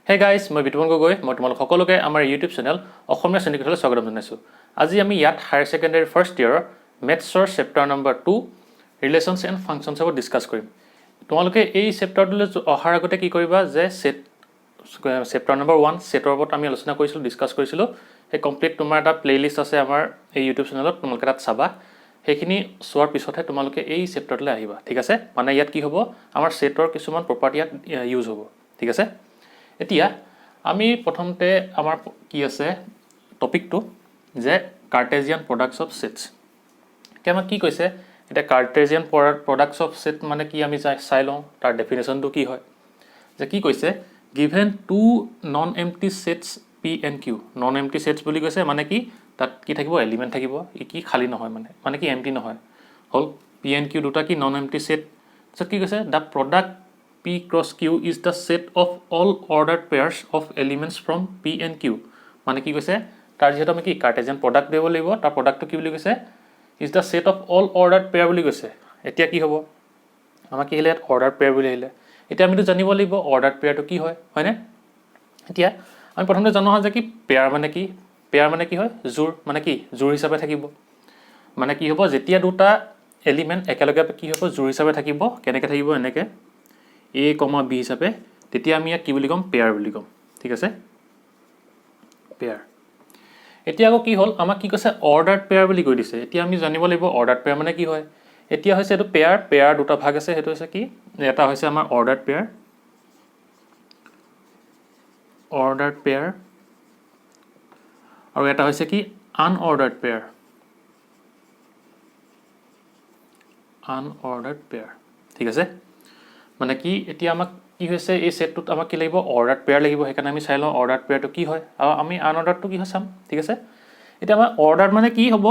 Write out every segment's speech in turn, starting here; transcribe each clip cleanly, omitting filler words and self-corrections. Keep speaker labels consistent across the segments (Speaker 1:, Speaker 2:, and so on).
Speaker 1: Hey guys, মই বিতুপন গগৈ। মই তোমালোক সকলোকে আমাৰ ইউটিউব চেনেল অসমীয়া শ্ৰেণীকোঠালৈ স্বাগতম জনাইছোঁ। আজি আমি ইয়াত হায়াৰ ছেকেণ্ডেৰী ফাৰ্ষ্ট ইয়েৰৰ মেথছৰ চেপ্টাৰ নম্বৰ 2 ৰিলেশ্যনছ এণ্ড ফাংচনছৰ ওপৰত ডিছকাছ কৰিম। তোমালোকে এই চেপ্টাৰটোলৈ অহাৰ আগতে কি কৰিবা যে চেপ্টাৰ নম্বৰ 1 ছেটৰ ওপৰত আমি আলোচনা কৰিছিলোঁ, ডিছকাছ কৰিছিলোঁ। সেই কমপ্লিট তোমাৰ এটা প্লে'লিষ্ট আছে আমাৰ এই ইউটিউব চেনেলত, তোমালোকে তাত চাবা। সেইখিনি চোৱাৰ পিছতহে তোমালোকে এই চেপ্টাৰটোলৈ আহিবা, ঠিক আছে? মানে ইয়াত কি হ'ব, আমাৰ ছেটৰ কিছুমান প্ৰপাৰ্টি ইয়াত ইউজ হ'ব, ঠিক আছে? এতিয়া আমি প্ৰথমতে আমাৰ কি আছে টপিকটো যে কাৰ্টেজিয়ান প্ৰডাক্টছ অফ ছেটছ। এতিয়া আমাক কি কৈছে, এতিয়া কাৰ্টেজিয়ান প্ৰডাক্টছ অফ ছেট মানে কি আমি চাই লওঁ, তাৰ ডেফিনেশ্যনটো কি হয়। যে কি কৈছে, given to non empty sets P and Q. Non empty sets বুলি কৈছে মানে কি, তাত কি থাকিব, এলিমেণ্ট থাকিব, কি খালী নহয়, মানে কি এমটি নহয়। হ'ল পি এণ্ড কিউ দুটা কি নন এমটি ছেট। তাৰপিছত কি কৈছে, the product P cross Q is the set of all ordered pairs of elements from P and Q. মানে কি কৈছে, তাৰ যিহেতু আমি কি কাৰ্টেজিয়ান প্ৰডাক্ট দিব লাগিব, তাৰ প্ৰডাক্টটো কি বুলি কৈছে, is the set of all ordered pair বুলি কৈছে। এতিয়া কি হ'ব, আমাক কি আহিলে ইয়াত অৰ্ডাৰ্ড পেয়াৰ বুলি আহিলে। এতিয়া আমিতো জানিব লাগিব অৰ্ডাৰ্ড পেয়াৰটো কি হয়, হয়নে? এতিয়া আমি প্ৰথমতে জনোৱা হয় যে কি পেয়াৰ মানে কি, পেয়াৰ মানে কি হয়, জোৰ, মানে কি জোৰ হিচাপে থাকিব। মানে কি হ'ব, যেতিয়া দুটা এলিমেণ্ট একেলগে কি হ'ব, জোৰ হিচাপে থাকিব। কেনেকৈ থাকিব, এনেকৈ A, B হিচাপে, তেতিয়া আমি ইয়াক কি বুলি ক'ম, পেয়াৰ বুলি ক'ম, ঠিক আছে? পেয়াৰ। এতিয়া আকৌ কি হ'ল, আমাক কি কৈছে, অৰ্ডাৰ্ড পেয়াৰ বুলি কৈ দিছে। এতিয়া আমি জানিব লাগিব অৰ্ডাৰ্ড পেয়াৰ মানে কি হয়। এতিয়া হৈছে এইটো পেয়াৰ, পেয়াৰ দুটা ভাগ আছে। সেইটো হৈছে কি, এটা হৈছে আমাৰ অৰ্ডাৰ্ড পেয়াৰ, অৰ্ডাৰ্ড পেয়াৰ, আৰু এটা হৈছে কি আনঅৰ্ডাৰ্ড পেয়াৰ, আনঅৰ্ডাৰ্ড পেয়াৰ, ঠিক আছে? মানে কি, এতিয়া আমাক কি হৈছে, এই ছেটটোত আমাক কি লাগিব, অৰ্ডাৰ্ড পেয়াৰ লাগিব। সেইকাৰণে আমি চাই লওঁ অৰ্ডাৰ্ড পেয়াৰটো কি হয়, আৰু আমি আনঅৰ্ডাৰটো কি হয় চাম, ঠিক আছে? এতিয়া আমাৰ অৰ্ডাৰ মানে কি হ'ব,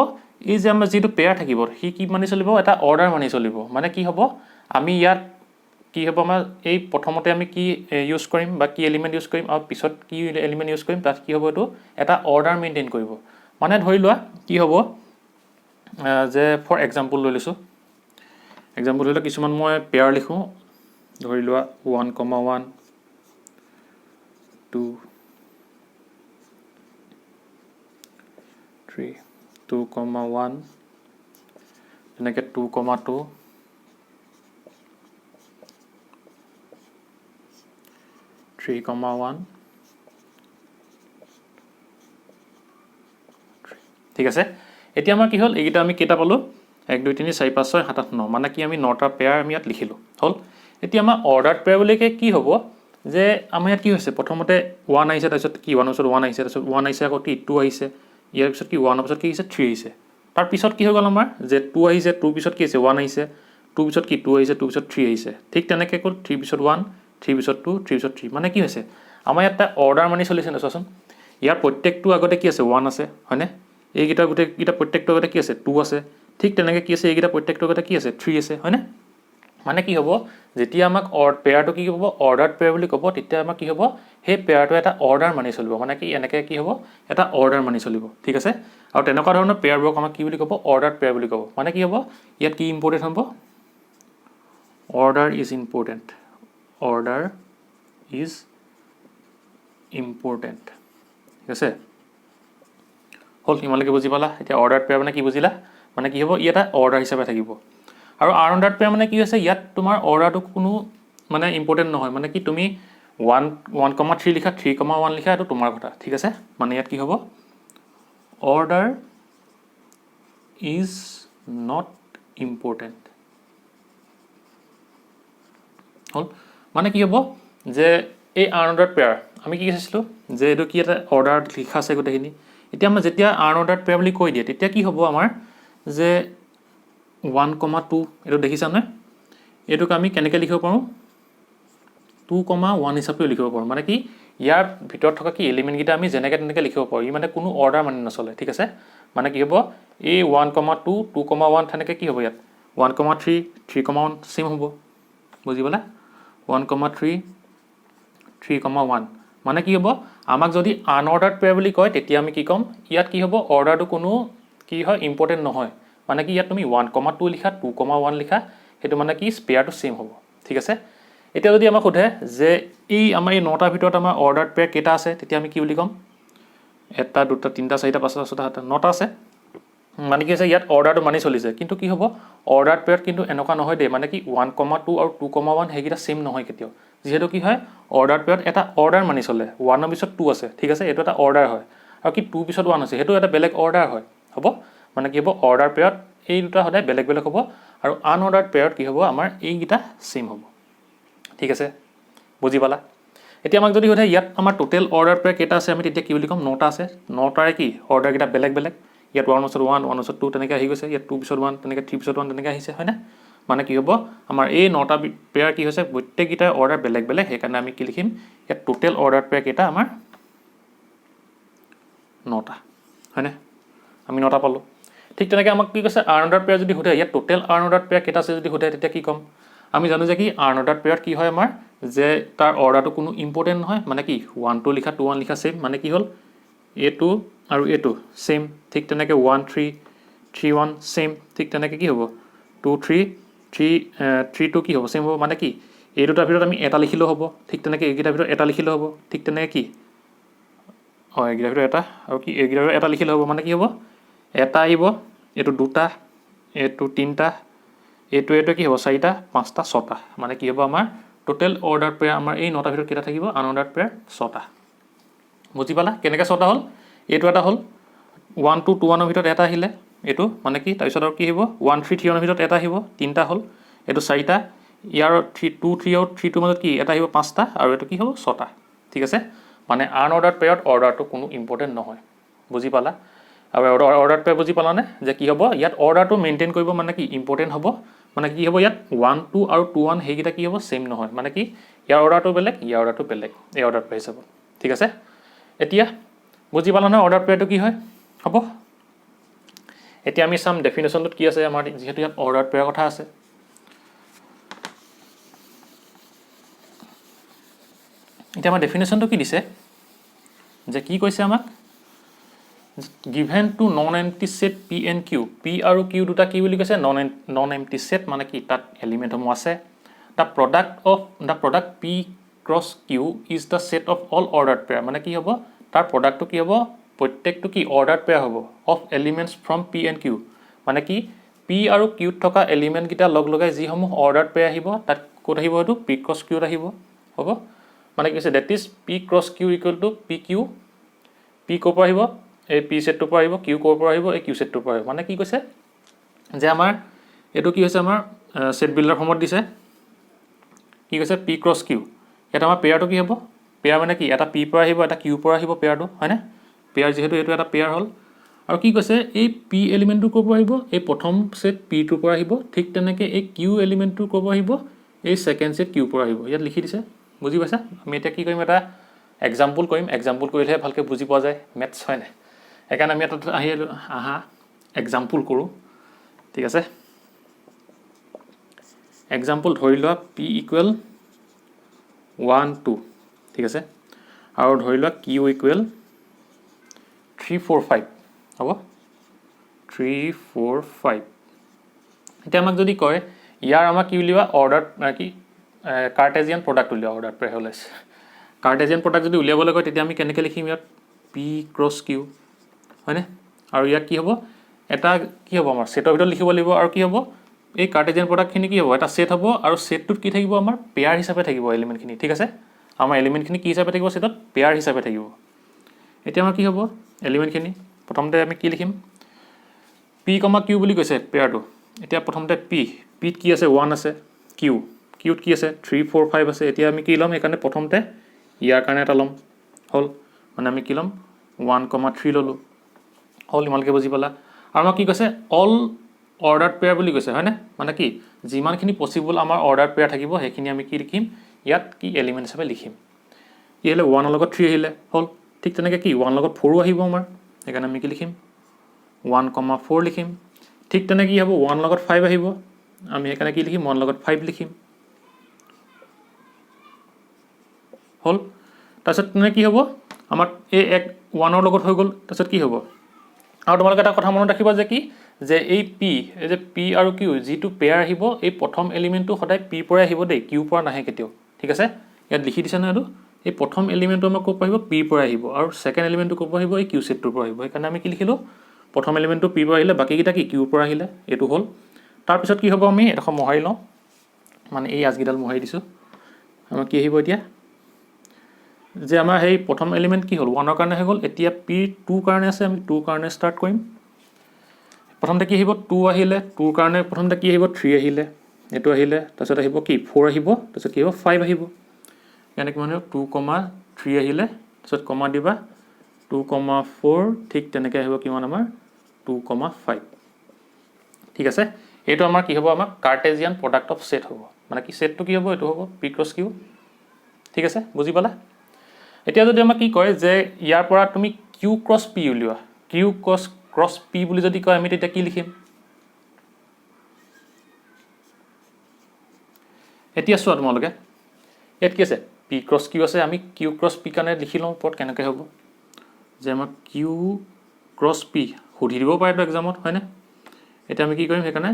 Speaker 1: এই যে আমাৰ যিটো পেয়াৰ থাকিব, সি কি মানি চলিব, এটা অৰ্ডাৰ মানি চলিব। মানে কি হ'ব, আমি ইয়াত কি হ'ব, আমাৰ এই প্ৰথমতে আমি কি ইউজ কৰিম বা কি এলিমেণ্ট ইউজ কৰিম, আৰু পিছত কি এলিমেণ্ট ইউজ কৰিম, তাত কি হ'ব, এইটো এটা অৰ্ডাৰ মেইনটেইন কৰিব। মানে ধৰি লোৱা কি হ'ব, যে ফৰ এক্সাম্পল লৈ লৈছোঁ, এক্সাম্পল ধৰি লোৱা কিছুমান মই পেয়াৰ লিখোঁ। ধৰি লোৱা 1, 1, 2, 3, 2, 1, তেনেকৈ 2, 2, 3, 1, ঠিক আছে? এতিয়া আমাৰ কি হ'ল, এইকেইটা আমি কেইটা পালোঁ, 1, 2, 3, 4, 5, 6, 7, 8, 9, মানে কি আমি 9টা পেয়াৰ আমি ইয়াত লিখিলোঁ, হ'ল। এতিয়া আমাৰ অৰ্ডাৰ্ড পেয়াৰ বুলিকে কি হ'ব, যে আমাৰ ইয়াত কি হৈছে, প্ৰথমতে 1 আহিছে, তাৰপিছত কি 1ৰ পিছত 1 আহিছে, তাৰপিছত 1 আহিছে, আকৌ কি 2 আহিছে, ইয়াৰ পিছত কি 1ৰ পিছত কি আহিছে, 3 আহিছে। তাৰপিছত কি হৈ গ'ল আমাৰ, যে 2 আহিছে, 2 পিছত কি আহিছে, 1 আহিছে, 2 পিছত কি 2 আহিছে, 2 পিছত 3 আহিছে। ঠিক তেনেকৈ গ'ল 3 পিছত 1, 3 পিছত 2, 3 পিছত 3। মানে কি হৈছে, আমাৰ ইয়াত এটা অৰ্ডাৰ মানি চলিছে নে চোৱাচোন। ইয়াৰ প্ৰত্যেকটো আগতে কি আছে, 1 আছে, হয়নে? এইকেইটা গোটেইকেইটা প্ৰত্যেকটো আগতে কি আছে, 2 আছে। ঠিক তেনেকৈ কি আছে, এইকেইটা প্ৰত্যেকটো আগতে কি আছে, 3 আছে, হয়নে? মানে কি হ'ব, যেতিয়া আমাক পেয়াৰটো কি হ'ব, অৰ্ডাৰ্ড পেয়াৰ বুলি ক'ব, তেতিয়া আমাক কি হ'ব, সেই পেয়াৰটো এটা অৰ্ডাৰ মানি চলিব। মানে কি এনেকৈ কি হ'ব, এটা অৰ্ডাৰ মানি চলিব, ঠিক আছে? আৰু তেনেকুৱা ধৰণৰ পেয়াৰবোৰক আমাক কি বুলি ক'ব, অৰ্ডাৰ্ড পেয়াৰ বুলি ক'ব। মানে কি হ'ব, ইয়াত কি ইম্পৰ্টেণ্ট হ'ব, order is important, order is important, ঠিক আছে? হ'ল, ইমানলৈকে বুজি পালা? এতিয়া অৰ্ডাৰ্ড পেয়াৰ মানে কি বুজিলা, মানে কি হ'ব, ই এটা অৰ্ডাৰ হিচাপে থাকিব। আৰু আনঅৰ্ডাৰ্ড পেয়াৰ মানে কি হৈছে, ইয়াত তোমাৰ অৰ্ডাৰটো কোনো মানে ইম্পৰ্টেণ্ট নহয়। মানে কি তুমি 1, 3 লিখা, 3, 1 লিখা, এইটো তোমাৰ কথা, ঠিক আছে? মানে ইয়াত কি হ'ব, অৰ্ডাৰ ইজ নট ইম্পৰ্টেণ্ট, হ'ল। মানে কি হ'ব, যে এই আনঅৰ্ডাৰ্ড পেয়াৰ আমি কি চাইছিলোঁ, যে এইটো কি এটা অৰ্ডাৰ লিখা আছে গোটেইখিনি। এতিয়া আমাৰ যেতিয়া আনঅৰ্ডাৰ্ড পেয়াৰ বুলি কৈ দিয়ে, তেতিয়া কি হ'ব আমাৰ, যে 1, 2, এইটো দেখিছানে? এইটোক আমি কেনেকৈ লিখিব পাৰোঁ, 2, 1 হিচাপেও লিখিব পাৰোঁ। মানে কি ইয়াৰ ভিতৰত থকা কি এলিমেণ্টকেইটা আমি যেনেকৈ তেনেকৈ লিখিব পাৰোঁ, ই মানে কোনো অৰ্ডাৰ মানি নচলে, ঠিক আছে? মানে কি হ'ব, এই 1, 2, 2, 1 তেনেকৈ কি হ'ব, ইয়াত 1, 3, 3, 1 চেম হ'ব, বুজি পালা? 1, 3, 3, 1। মানে কি হ'ব, আমাক যদি আনঅৰ্ডাৰ্ড পেয়াৰ বুলি কয়, তেতিয়া আমি কি ক'ম, ইয়াত কি হ'ব, অৰ্ডাৰটো কোনো কি হয়, ইম্পৰ্টেণ্ট নহয়। মানে কি ইয়াত তুমি 1, 2 লিখা, 2, 1 লিখা, সেইটো মানে কি পেয়াৰটো চেম হ'ব, ঠিক আছে? এতিয়া যদি আমাক সোধে যে এই আমাৰ এই 9টাৰ ভিতৰত আমাৰ অৰ্ডাৰ পেয়াৰ কেইটা আছে তেতিয়া আমি কি বুলি ক'ম 1 2 3 4 5 6 7 9টা আছে মানে কি আছে ইয়াত অৰ্ডাৰটো মানি চলিছে কিন্তু কি হ'ব অৰ্ডাৰ পেয়াৰত কিন্তু এনেকুৱা নহয় দেই মানে কি 1,2 আৰু 2,1 সেইকেইটা সেম নহয় কেতিয়াও যেহেতু কি হয় অৰ্ডাৰ পেয়াৰত এটা অৰ্ডাৰ মানি চলে 1 ৰ পিছত 2 আছে ঠিক আছে এইটো এটা অৰ্ডাৰ হয় আৰু কি 2 পিছত 1 আছে সেইটো এটা বেলেগ অৰ্ডাৰ হয় হ'ব মানে কি হ'ব অৰ্ডাৰ পেয়াৰত এই দুটা সদায় বেলেগ বেলেগ হ'ব আৰু আনঅৰ্ডাৰ পেয়াৰত কি হ'ব আমাৰ এইকেইটা সেম হ'ব ঠিক আছে বুজি পালা এতিয়া আমাক যদি সোধে ইয়াত আমাৰ টোটেল অৰ্ডাৰ পেয়াৰ কেইটা আছে আমি তেতিয়া কি বুলি ক'ম 9টা আছে 9টাৰে কি অৰ্ডাৰ কেইটা বেলেগ বেলেগ ইয়াত 1 পিছত 1 1 পিছত 2 তেনেকৈ আহি গৈছে ইয়াত 2 পিছত 1 তেনেকৈ 3 পিছত 1 তেনেকৈ আহিছে হয়নে মানে কি হ'ব আমাৰ এই 9টা পেয়াৰ কি হৈছে প্ৰত্যেককেইটা অৰ্ডাৰ বেলেগ বেলেগ সেইকাৰণে আমি কি লিখিম ইয়াত টোটেল অৰ্ডাৰ পেয়াৰ কেইটা আমাৰ 9টা হয়নে আমি 9টা পালোঁ ঠিক তেনেকৈ আমাক কি কৈছে আনঅৰ্ডাৰ পেয়াৰ যদি সোধে ইয়াত টোটেল আনঅৰ্ডাৰ পেয়াৰ কেইটা আছে যদি সোধে তেতিয়া কি ক'ম আমি জানো যে কি আনঅৰ্ডাৰ পেয়াৰত কি হয় আমাৰ যে তাৰ অৰ্ডাৰটো কোনো ইম্পৰ্টেণ্ট নহয় মানে কি 1 2 লিখা 2 1 লিখা সেম মানে কি হ'ল A2 আৰু A2 সেম ঠিক তেনেকৈ 1 3 3 1 সেম ঠিক তেনেকৈ কি হ'ব 2 3 3 2 কি হ'ব সেম হ'ব মানে কি এই দুটাৰ ভিতৰত আমি এটা লিখিলেও হ'ব ঠিক তেনেকৈ এইকেইটাৰ ভিতৰত এটা লিখিলেও হ'ব ঠিক তেনেকৈ কি এইকেইটাৰ ভিতৰত এটা আৰু কি এইকেইটাৰ ভিতৰত এটা লিখিলেও হ'ব মানে কি হ'ব এটা আহিব এইটো দুটা এইটো তিনিটা এইটো কি হ'ব 4টা 5টা 6টা মানে কি হ'ব আমাৰ টোটেল অৰ্ডাৰ পেয়াৰ আমাৰ এই 9টাৰ ভিতৰত কেইটা থাকিব আনঅৰ্ডাৰ পেয়াৰ 6টা বুজি পালা কেনেকৈ 6টা হ'ল এইটো এটা হ'ল 1 2 2 1ৰ ভিতৰত এটা আহিলে এইটো মানে কি তাৰপিছত আৰু কি আহিব 1 3 3 1ৰ ভিতৰত এটা আহিব তিনিটা হ'ল এইটো 4টা ইয়াৰ 3 2 3 আৰু 3 2 মাজত কি এটা আহিব 5টা আৰু এইটো কি হ'ব 6টা ঠিক আছে মানে আনঅৰ্ডাৰ পেয়াৰত অৰ্ডাৰটো কোনো ইম্পৰ্টেণ্ট নহয় বুজি পালা আৰু অৰ্ডাৰ পেয়াৰ বুজি পালানে যে কি হ'ব ইয়াত অৰ্ডাৰটো মেইনটেইন কৰিব মানে কি ইম্পৰ্টেণ্ট হ'ব মানে কি হ'ব ইয়াত 1 2 আৰু 2 1 সেইকেইটা কি হ'ব সেম নহয় মানে কি ইয়াৰ অৰ্ডাৰটো বেলেগ ইয়াৰ অৰ্ডাৰটো বেলেগ এই অৰ্ডাৰ পেয়াৰ হিচাপত ঠিক আছে এতিয়া বুজি পালা নহয় অৰ্ডাৰ পেয়াৰটো কি হয় হ'ব এতিয়া আমি চাম ডেফিনেশ্যনটোত কি আছে আমাৰ যিহেতু ইয়াত অৰ্ডাৰ পেয়াৰ কথা আছে এতিয়া আমাৰ ডেফিনেশ্যনটো কি দিছে যে কি কৈছে আমাক given to non-empty set P and Q P আৰু Q দুটা কি বুলি কৈছে non-empty set মানে কি তাত এলিমেণ্টসমূহ আছে the product P cross Q is the set of all ordered pair মানে কি হ'ব তাৰ প্ৰডাক্টটো কি হ'ব প্ৰত্যেকটো কি অৰ্ডাৰ পেয়াৰ হ'ব of elements from P and Q মানে কি P আৰু Q থকা এলিমেণ্ট কেইটা লগ লগাই যিসমূহ অৰ্ডাৰ পেয়াৰ আহিব তাত ক'ত আহিব এইটো P cross Q আহিব হ'ব মানে কি কৈছে that is P cross Q equal to PQ P ক'ৰ পৰা আহিব এই P সেটটোৰ পৰা আহিব Q ক'ৰ পৰা আহিব এই Q সেটটোৰ পৰা আহিব মানে কি কৈছে যে আমাৰ এইটো কি হৈছে আমাৰ সেট বিল্ডাৰ ফৰ্মত দিছে কি কৈছে P cross Q ইয়াত আমাৰ পেয়াৰটো কি হ'ব পেয়াৰ মানে কি এটা P পৰা আহিব এটা Q পৰা আহিব পেয়াৰটো হয়নে পেয়াৰ যিহেতু এইটো এটা পেয়াৰ হ'ল আৰু কি কৈছে এই P এলিমেণ্টটো ক'ৰ পৰা আহিব এই প্ৰথম সেট P টোৰ পৰা আহিব ঠিক তেনেকৈ এই Q এলিমেণ্টটো ক'ৰ পৰা আহিব এই সেকেণ্ড সেট Q পৰা আহিব ইয়াত লিখি দিছে বুজি পাইছা আমি এতিয়া কি কৰিম এটা এক্সাম্পল কৰিম এক্সাম্পল কৰিলেহে ভালকৈ বুজি পোৱা যায় মেথছ হয় নাই সেইকাৰণে আমি এটা আহা এক্সাম্পল কৰোঁ ঠিক আছে এক্সাম্পল ধৰি লোৱা P ইকুৱেল 1 2 ঠিক আছে আৰু ধৰি লোৱা Q ইকুৱেল 3 4 5 হ'ব 3 4 5 এতিয়া আমাক যদি কয় ইয়াৰ আমাক কি উলিওৱা অৰ্ডাৰ কি কাৰ্টেজিয়ান প্ৰডাক্ট উলিওৱা অৰ্ডাৰ পেয়াৰ হ'লে কাৰ্টেজিয়ান প্ৰডাক্ট যদি উলিয়াবলৈ কয় তেতিয়া আমি কেনেকৈ লিখিম ইয়াত P cross Q হয়নে আৰু ইয়াত কি হ'ব এটা কি হ'ব আমাৰ সেটৰ ভিতৰত লিখিব লাগিব আৰু কি হ'ব এই কাৰ্টেজিয়ান প্ৰডাক্টখিনি কি হ'ব এটা সেট হ'ব আৰু সেটটোত কি থাকিব আমাৰ পেয়াৰ হিচাপে থাকিব এলিমেণ্টখিনি ঠিক আছে আমাৰ এলিমেণ্টখিনি কি হিচাপে থাকিব সেটত পেয়াৰ হিচাপে থাকিব এতিয়া আমাৰ কি হ'ব এলিমেণ্টখিনি প্ৰথমতে আমি কি লিখিম P, Q বুলি কৈছে পেয়াৰটো এতিয়া প্ৰথমতে Pত কি আছে 1 আছে Qত কি আছে 3 4 5 আছে এতিয়া আমি কি ল'ম সেইকাৰণে প্ৰথমতে ইয়াৰ কাৰণে এটা ল'ম হ'ল মানে আমি কি ল'ম 1 3 ল'লোঁ হ'ল ইমানকৈ বুজি পালা আৰু আমাক কি কৈছে অল অৰ্ডাৰ পেয়াৰ বুলি কৈছে হয়নে মানে কি যিমানখিনি পচিবল আমাৰ অৰ্ডাৰ পেয়াৰ থাকিব সেইখিনি আমি কি লিখিম ইয়াত কি এলিমেণ্ট হিচাপে লিখিম কি হ'লে 1 লগত 3 আহিলে হ'ল ঠিক তেনেকৈ কি 1 লগত 4 আহিব আমাৰ সেইকাৰণে আমি কি লিখিম 1 4 লিখিম ঠিক তেনেকৈ কি হ'ব 1 লগত 5 আহিব আমি সেইকাৰণে কি লিখিম 1 লগত 5 লিখিম হ'ল তাৰপিছত তেনে কি হ'ব আমাৰ এই 1 ৰ লগত হৈ গ'ল তাৰপিছত কি হ'ব আৰু তোমালোকে এটা কথা মনত ৰাখিবা যে কি যে এই পি এই যে পি আৰু কিউ যিটো পেয়াৰ আহিব এই প্ৰথম এলিমেণ্টটো সদায় পি পৰাই আহিব দেই, কিউ পৰা নাহে কেতিয়াও, ঠিক আছে। ইয়াত লিখি দিছে নহয় এইটো, এই প্ৰথম এলিমেণ্টটো আমাৰ ক'ৰ পৰা আহিব, পি পৰা আহিব, আৰু ছেকেণ্ড এলিমেণ্টটো ক'ৰ পৰা আহিব, এই কিউ ছেটটোৰ পৰা আহিব। সেইকাৰণে আমি কি লিখিলোঁ, প্ৰথম এলিমেণ্টটো পি পৰা আহিলে, বাকীকেইটা কি কিউৰ পৰা আহিলে, এইটো হ'ল। তাৰপিছত কি হ'ব, আমি এডোখৰ মোহাৰি লওঁ, মানে এই আজকেইডাল মোহাৰি দিছোঁ। আমাৰ কি আহিব এতিয়া, যে আমাৰ সেই প্ৰথম এলিমেণ্ট কি হ'ল, 1ৰ কাৰণে হৈ গ'ল। এতিয়া পি 2 কাৰণে আছে, আমি 2 কাৰণে ষ্টাৰ্ট কৰিম। প্ৰথমতে কি আহিব, 2 আহিলে, 2ৰ কাৰণে প্ৰথমতে কি আহিব, 3 আহিলে, এইটো আহিলে, তাৰপিছত আহিব কি 4 আহিব, তাৰপিছত কি আহিব 5 আহিব। ইয়ানে কিমান হ'ব, 2,3 আহিলে, তাৰপিছত কমা দিবা 2,4, ঠিক তেনেকৈ আহিব কিমান আমাৰ 2,5, ঠিক আছে। এইটো আমাৰ কি হ'ব, আমাৰ কাৰ্টেজিয়ান প্ৰডাক্ট অফ ছেট হ'ব, মানে কি ছেটটো কি হ'ব, এইটো হ'ব পি ক্ৰছ কিউ, ঠিক আছে, বুজি পালা। এতিয়া যদি আমাক কি কয় যে ইয়াৰ পৰা তুমি কিউ ক্ৰছ পি উলিওৱা, কিউ ক্ৰছ পি বুলি যদি কয়, আমি তেতিয়া কি লিখিম, এতিয়া চোৱা তোমালোকে, ইয়াত কি আছে, পি ক্ৰছ কিউ আছে, আমি কিউ ক্ৰছ পি কাৰণে লিখি লওঁ ওপৰত, কেনেকৈ হ'ব যে আমাৰ কিউ ক্ৰছ পি সুধি দিব পাৰেতো এক্সামত, হয়নে। এতিয়া আমি কি কৰিম, সেইকাৰণে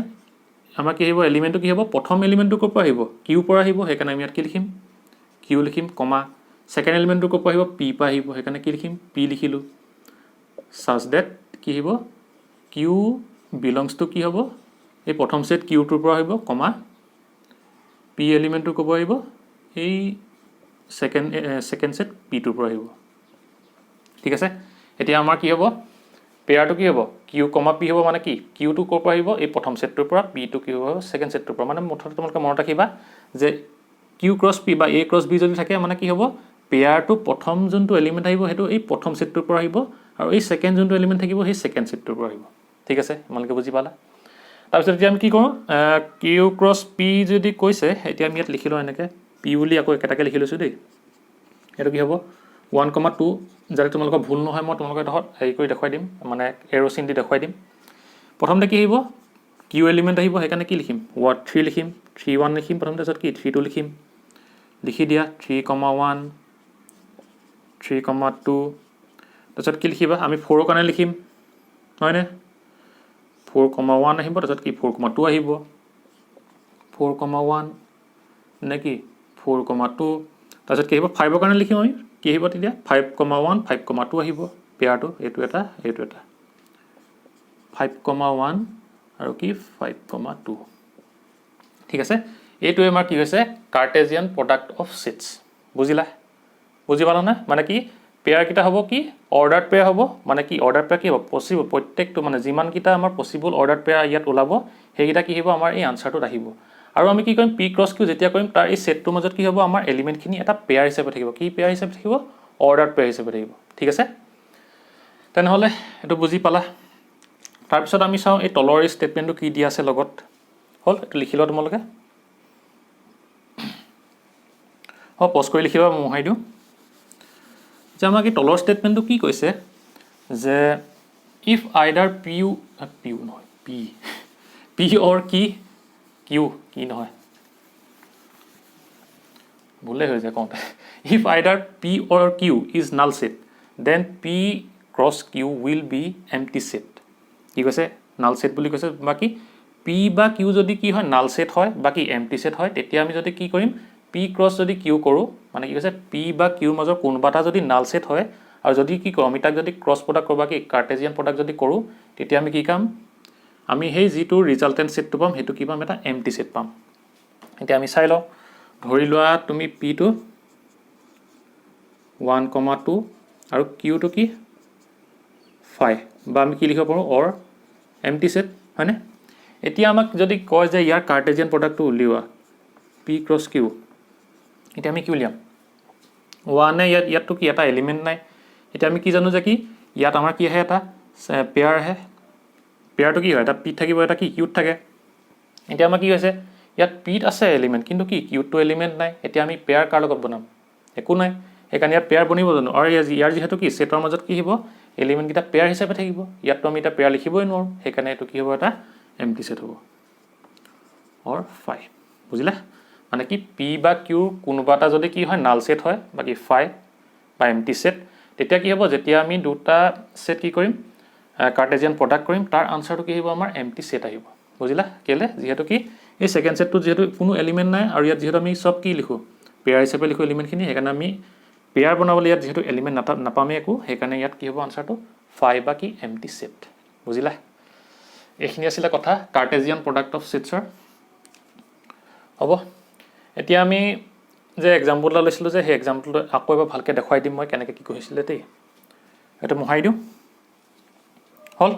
Speaker 1: আমাৰ কি আহিব, এলিমেণ্টটো কি হ'ব, প্ৰথম এলিমেণ্টটো ক'ৰ পৰা আহিব, কিউ পৰা আহিব, সেইকাৰণে আমি ইয়াত কি লিখিম, কিউ লিখিম, কমা ছেকেণ্ড এলিমেণ্টটো ক'ৰ পৰা আহিব, পি পৰা আহিব, সেইকাৰণে কি লিখিম, পি লিখিলোঁ, ছাচ ডেট কি আহিব, কিউ বিলংছ টু কি হ'ব, এই প্ৰথম ছেট কিউটোৰ পৰা আহিব, কমা পি এলিমেণ্টটো ক'ব আহিব, এই ছেকেণ্ড ছেট পিটোৰ পৰা আহিব, ঠিক আছে। এতিয়া আমাৰ কি হ'ব, পেয়াৰটো কি হ'ব, কিউ কমা পি হ'ব, মানে কি কিউটো ক'ৰ পৰা আহিব, এই প্ৰথম ছেটটোৰ পৰা, পিটো কি হ'ব, ছেকেণ্ড ছেটটোৰ পৰা। মানে মুঠতে তোমালোকে মনত ৰাখিবা যে কিউ ক্ৰছ পি বা এ ক্ৰছ বি যদি থাকে, মানে কি হ'ব, পেয়াৰটো প্ৰথম যোনটো এলিমেণ্ট আহিব, সেইটো এই প্ৰথম ছেটটোৰ পৰা আহিব, আৰু এই ছেকেণ্ড যোনটো এলিমেণ্ট থাকিব, সেই ছেকেণ্ড ছেটটোৰ পৰা আহিব, ঠিক আছে, তোমালোকে বুজি পালা। তাৰপিছত এতিয়া আমি কি কৰোঁ, কিউ ক্ৰছ পি যদি কৈছে, এতিয়া আমি ইয়াত লিখি লওঁ এনেকৈ, পি বুলি আকৌ একেটাকে লিখি লৈছোঁ দেই। এইটো কি হ'ব 1,2, যাতে তোমালোকৰ ভুল নহয়, মই তোমালোকৰ ডোখৰত হেৰি কৰি দেখুৱাই দিম, মানে এৰ' চিন দি দেখুৱাই দিম। প্ৰথমতে কি আহিব, কিউ এলিমেণ্ট আহিব, সেইকাৰণে কি লিখিম, 3 লিখিম, 3,1 লিখিম প্ৰথমতে, তাৰপিছত কি 3,2 লিখিম, লিখি দিয়া 3,1, 3,2, তাৰপিছত কি লিখিবা, আমি 4ৰ কাৰণে লিখিম, হয়নে, 4,1 আহিব, তাৰপিছত কি 4,2 আহিব, 4,1 নে কি 4,2, তাৰপিছত কি আহিব, 5ৰ কাৰণে লিখিম আমি, কি আহিব তেতিয়া 5,1, 5,2 আহিব, পেয়াৰটো এইটো এটা, 5,1 আৰু কি 5,2, ঠিক আছে। এইটোৱে আমাৰ কি হৈছে, কাৰ্টেজিয়ান প্ৰডাক্ট অফ ছেটছ, বুজিলা, বুজি পালা নে, মানে কি পেয়াৰকেইটা হ'ব কি অৰ্ডাৰ্ড পেয়াৰ হ'ব, মানে কি অৰ্ডাৰ্ড পেয়াৰ কি হ'ব, পচিবল, প্ৰত্যেকটো মানে যিমানকেইটা আমাৰ পচিবল অৰ্ডাৰ্ড পেয়াৰ ইয়াত ওলাব, সেইকেইটা কি হ'ব, আমাৰ এই আনচাৰটোত আহিব। আৰু আমি কি কৰিম, পি ক্ৰছ কিউ যেতিয়া কৰিম, তাৰ এই ছেটটোৰ মাজত কি হ'ব, আমাৰ এলিমেণ্টখিনি এটা পেয়াৰ হিচাপে থাকিব, কি পেয়াৰ হিচাপে থাকিব, অৰ্ডাৰ্ড পেয়াৰ হিচাপে থাকিব, ঠিক আছে। তেনেহ'লে এইটো বুজি পালা। তাৰপিছত আমি চাওঁ এই তলৰ এই ষ্টেটমেণ্টটো কি দিয়া আছে লগত, হ'ল, এইটো লিখি লোৱা তোমালোকে, পজ কৰি লিখিবা, মই মোহাৰি দিওঁ। যে আমাক এই তলৰ ষ্টেটমেণ্টটো কি কৈছে, যে if either P or Q নহয়, ভুলে হৈ যায় কওঁতে, if either P or Q is null set, then P cross Q will be empty set. কি কৈছে, নাল ছেট বুলি কৈছে, বাকী পি বা কিউ যদি কি হয়, নাল ছেট হয়, বাকী এমটি ছেট হয়, তেতিয়া আমি যদি কি কৰিম, পি ক্ৰছ যদি কিউ কৰোঁ, মানে কি কৈছে, পি বা কিউৰ মাজৰ কোনোবা এটা যদি নাল ছেট হয়, আৰু যদি কি কৰোঁ, আমি তাক যদি ক্ৰছ প্ৰডাক্ট কৰোঁ বা কি কাৰ্টেজিয়ান প্ৰডাক্ট যদি কৰোঁ, তেতিয়া আমি কি কাম, আমি সেই যিটো ৰিজাল্টেণ্ট ছেটটো পাম, সেইটো কি পাম, এটা এমটি ছেট পাম। এতিয়া আমি চাই লওঁ, ধৰি লোৱা তুমি পিটো 1,2 আৰু কিউটো কি 5, বা আমি কি লিখিব পাৰোঁ, অৰ এমটি ছেট, হয়নে। এতিয়া আমাক যদি কয় যে ইয়াৰ কাৰ্টেজিয়ান প্ৰডাক্টটো উলিওৱা, পি ক্ৰছ কিউ, এতিয়া আমি কি উলিয়াম, 1 ইয়াততো কি এটা এলিমেণ্ট নাই, এতিয়া আমি কি জানো যে কি ইয়াত আমাৰ কি আহে, এটা পেয়াৰ আহে, পেয়াৰটো কি হয়, এটা পিত থাকিব, এটা কি কিউত থাকে। এতিয়া আমাৰ কি হৈছে, ইয়াত পিত আছে এলিমেণ্ট, কিন্তু কি কিউতটো এলিমেণ্ট নাই, এতিয়া আমি পেয়াৰ কাৰ লগত বনাম, একো নাই, সেইকাৰণে ইয়াত পেয়াৰ বনিব জানো, আৰু ইয়াৰ যিহেতু কি ছেটৰ মাজত কি হ'ব, এলিমেণ্টকেইটা পেয়াৰ হিচাপে থাকিব, ইয়াততো আমি এতিয়া পেয়াৰ লিখিবই নোৱাৰোঁ, সেইকাৰণে এইটো কি হ'ব, এটা এমটি ছেট হ'ব, অৰ 5, বুজিলা। মানে কি পি বা কিউৰ কোনোবা এটা যদি কি হয়, নাল ছেট হয়, বাকী 5 বা এমটি ছেট, তেতিয়া কি হ'ব, যেতিয়া আমি দুটা ছেট কি কৰিম, কাৰ্টেজিয়ান প্ৰডাক্ট কৰিম তাৰ আনচাৰটো কি আহিব আমাৰ এমটি সেট আহিব বুজিলা কেলে যেহেতু কি এই সেকেন্ড সেটটো যেহেতু কোনো এলিমেন্ট নাই আৰু ইয়াত যেহেতু আমি সব কি লিখো পেয়াৰ হিচাপে লিখো এলিমেন্টখিনি সেইকাৰণে আমি পেয়াৰ বনাবলৈ ইয়াত যেহেতু এলিমেন্ট নাপামেই একো সেইকাৰণে ইয়াত কি হ'ব আনচাৰটো 5 বা কি এমটি সেট বুজিলা এইখিনি আছিল কথা কাৰ্টেজিয়ান প্ৰডাক্ট অফ সেটছৰ হ'ব এতিয়া আমি যে এক্সাম্পল এটা লৈছিলোঁ যে সেই এক্সাম্পলটো আকৌ এবাৰ ভালকৈ দেখুৱাই দিম মই কেনেকৈ কি কৈছিলে দেই এইটো মোহাৰি দিওঁ হ'ল